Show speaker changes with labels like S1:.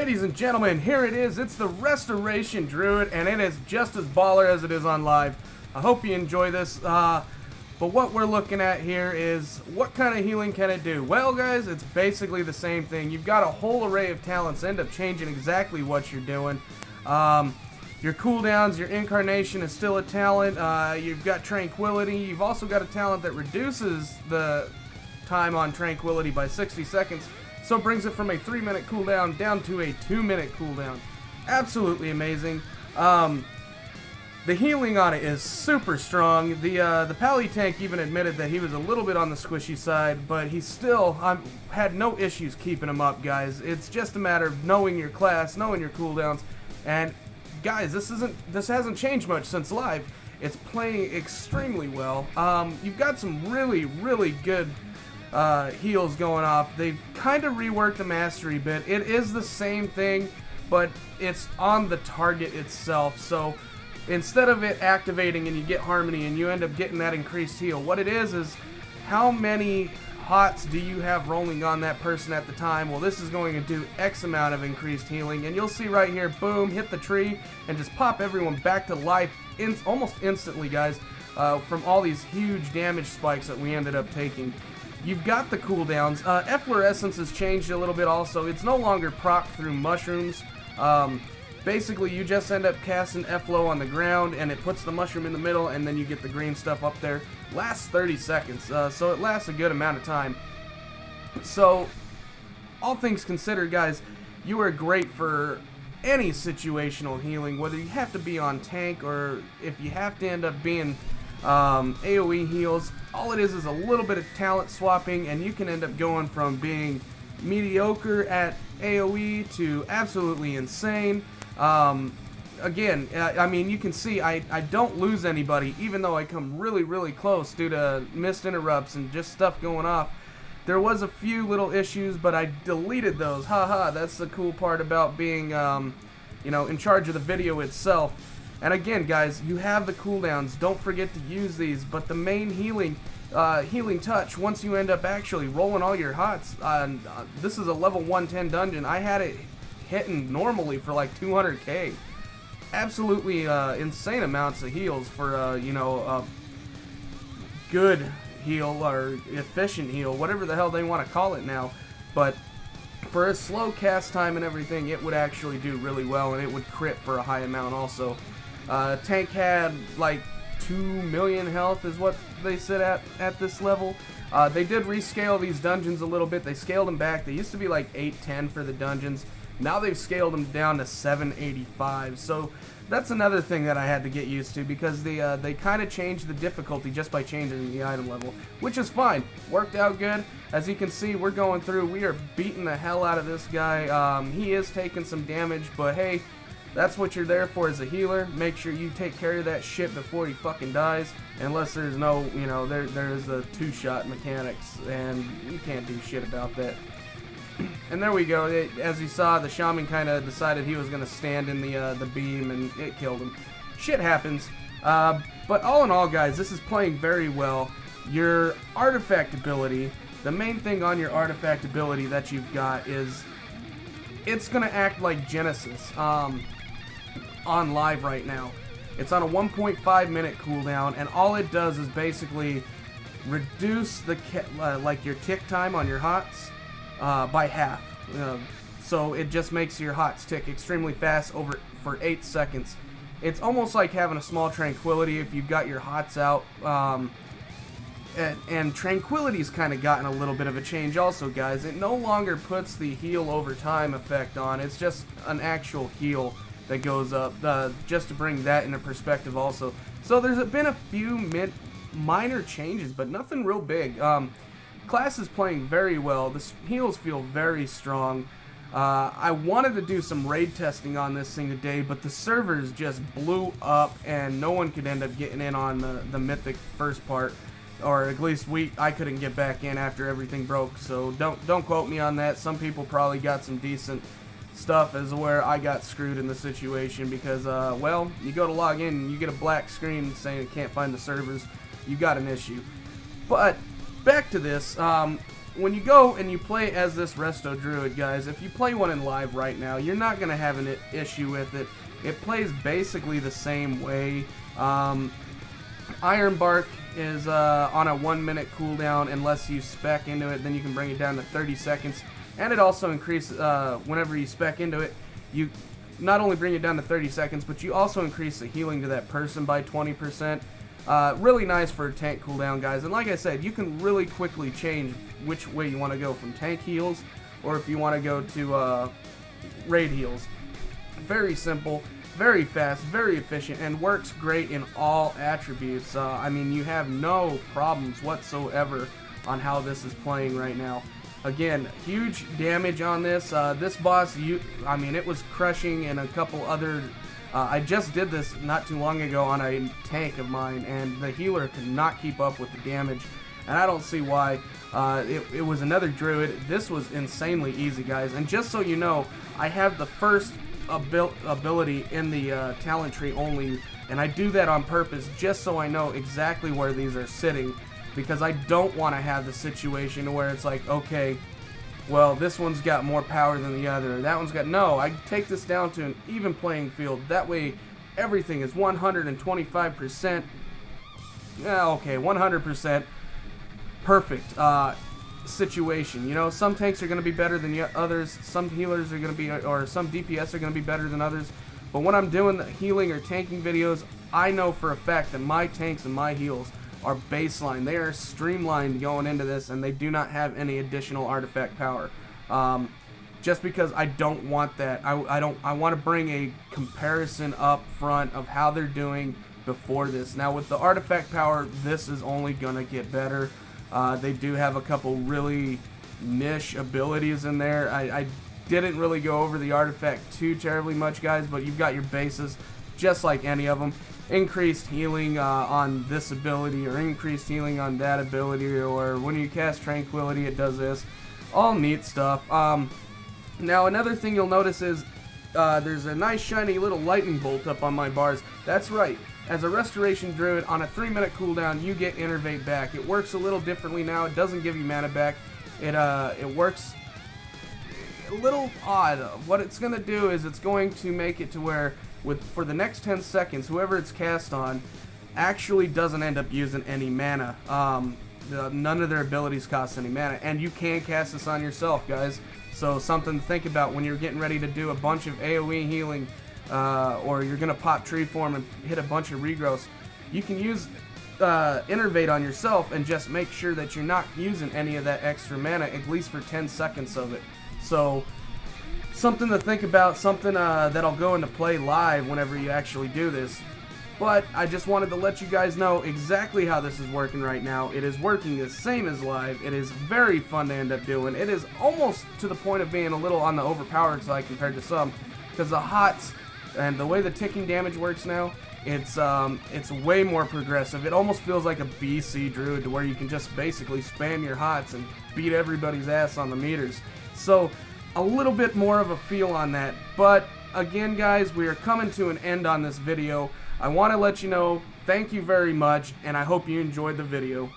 S1: ladies and gentlemen, here it is. It's the Restoration Druid, and it is just as baller as it is on live. I hope you enjoy this. But what we're looking at here is what kind of healing can it do? Well, guys, it's basically the same thing. You've got a whole array of talents, end up changing exactly what you're doing. Your cooldowns, your incarnation is still a talent. You've got tranquility. You've also got a talent that reduces the time on tranquility by 60 seconds. So it brings it from a 3-minute cooldown down to a 2-minute cooldown. Absolutely amazing. The healing on it is super strong. The Pally tank even admitted that he was a little bit on the squishy side, but he still had no issues keeping him up, guys. It's just a matter of knowing your class, knowing your cooldowns, and guys, this hasn't changed much since live. It's playing extremely well. You've got some really good heals going off. They've kind of reworked the mastery bit. It is the same thing, but it's on the target itself. So instead of it activating and you get harmony and you end up getting that increased heal, what it is how many hots do you have rolling on that person at the time? Well, this is going to do X amount of increased healing, and you'll see right here, boom, hit the tree and just pop everyone back to life almost instantly, guys, from all these huge damage spikes that we ended up taking. You've got the cooldowns. Efflorescence has changed a little bit also. It's no longer proc through mushrooms. Basically, you just end up casting Efflo on the ground, and it puts the mushroom in the middle, and then you get the green stuff up there. Lasts 30 seconds, so it lasts a good amount of time. So, all things considered, guys, you are great for any situational healing, whether you have to be on tank or if you have to end up being AoE heals. All it is a little bit of talent swapping, and you can end up going from being mediocre at AoE to absolutely insane. Again, I mean, you can see I don't lose anybody, even though I come really close due to missed interrupts and just stuff going off. There was a few little issues, but I deleted those. Haha, that's the cool part about being, in charge of the video itself. And again, guys, you have the cooldowns. Don't forget to use these. But the main healing touch, once you end up actually rolling all your hots, this is a level 110 dungeon. I had it hitting normally for like 200k. Absolutely insane amounts of heals for a good heal or efficient heal, whatever the hell they want to call it now. But for a slow cast time and everything, it would actually do really well, and it would crit for a high amount also. Tank had like 2 million health is what they said at this level. They did rescale these dungeons a little bit. They scaled them back. They used to be like 810 for the dungeons. Now they've scaled them down to 785. So that's another thing that I had to get used to, because they kind of changed the difficulty just by changing the item level, which is fine. Worked out good. As you can see, we're going through. We are beating the hell out of this guy. He is taking some damage, but hey, that's what you're there for as a healer. Make sure you take care of that shit before he fucking dies. Unless there's no, there is a 2-shot mechanics, and you can't do shit about that. And there we go. As you saw, the shaman kind of decided he was going to stand in the beam, and it killed him. Shit happens. But all in all, guys, this is playing very well. Your artifact ability, the main thing on your artifact ability that you've got is it's going to act like Genesis on live right now. It's on a 1.5 minute cooldown, and all it does is basically reduce the your tick time on your hots by half. So it just makes your hots tick extremely fast for 8 seconds. It's almost like having a small tranquility if you've got your hots out. And tranquility's kind of gotten a little bit of a change also, guys. It no longer puts the heal over time effect on. It's just an actual heal that goes up, just to bring that into perspective also. So there's been a few minor changes, but nothing real big. Class is playing very well. The heals feel very strong. I wanted to do some raid testing on this thing today, but the servers just blew up, and no one could end up getting in on the mythic first part. Or at least I couldn't get back in after everything broke, so don't quote me on that. Some people probably got some decent stuff, as where I got screwed in the situation, because well, you go to log in and you get a black screen saying it can't find the servers. You got an issue. But back to this, when you go and you play as this Resto Druid, guys, if you play one in live right now, you're not going to have an issue with it. It plays basically the same way. Iron Bark is on a 1 minute cooldown unless you spec into it, then you can bring it down to 30 seconds. And it also increases, whenever you spec into it, you not only bring it down to 30 seconds, but you also increase the healing to that person by 20%. Really nice for a tank cooldown, guys. And like I said, you can really quickly change which way you want to go, from tank heals or if you want to go to raid heals. Very simple, very fast, very efficient, and works great in all attributes. I mean, you have no problems whatsoever on how this is playing right now. Again, huge damage on this. This boss, I mean, it was crushing in a couple other... I just did this not too long ago on a tank of mine, and the healer could not keep up with the damage, and I don't see why. It was another Druid. This was insanely easy, guys, and just so you know, I have the first ability in the talent tree only, and I do that on purpose just so I know exactly where these are sitting, because I don't want to have the situation where it's like, okay, well, this one's got more power than the other, that one's got... No, I take this down to an even playing field. That way, everything is 125%. Yeah, okay, 100% perfect situation. You know, some tanks are going to be better than others, some healers are going to be, or some DPS are going to be better than others. But when I'm doing the healing or tanking videos, I know for a fact that my tanks and my heals are baseline. They are streamlined going into this, and they do not have any additional artifact power. Just because I don't want that. I want to bring a comparison up front of how they're doing before this. Now with the artifact power, this is only gonna get better. They do have a couple really niche abilities in there. I didn't really go over the artifact too terribly much, guys, but you've got your bases just like any of them. Increased healing on this ability, or increased healing on that ability, or when you cast Tranquility it does this. All neat stuff. Now another thing you'll notice is there's a nice shiny little lightning bolt up on my bars. That's right, as a Restoration Druid on a 3-minute cooldown you get Innervate back. It works a little differently now. It doesn't give you mana back. It works a little odd. What it's going to do is it's going to make it to where for the next 10 seconds, whoever it's cast on actually doesn't end up using any mana. None of their abilities cost any mana, and you can cast this on yourself, guys. So something to think about when you're getting ready to do a bunch of AoE healing, or you're going to pop Tree Form and hit a bunch of regrowths. You can use Innervate on yourself and just make sure that you're not using any of that extra mana, at least for 10 seconds of it. So something to think about, something that'll go into play live whenever you actually do this. But I just wanted to let you guys know exactly how this is working right now. It is working the same as live. It is very fun to end up doing. It is almost to the point of being a little on the overpowered side compared to some, because the hots and the way the ticking damage works now, it's way more progressive. It almost feels like a BC Druid, to where you can just basically spam your hots and beat everybody's ass on the meters. So a little bit more of a feel on that. But again, guys, we are coming to an end on this video. I want to let you know, thank you very much, and I hope you enjoyed the video.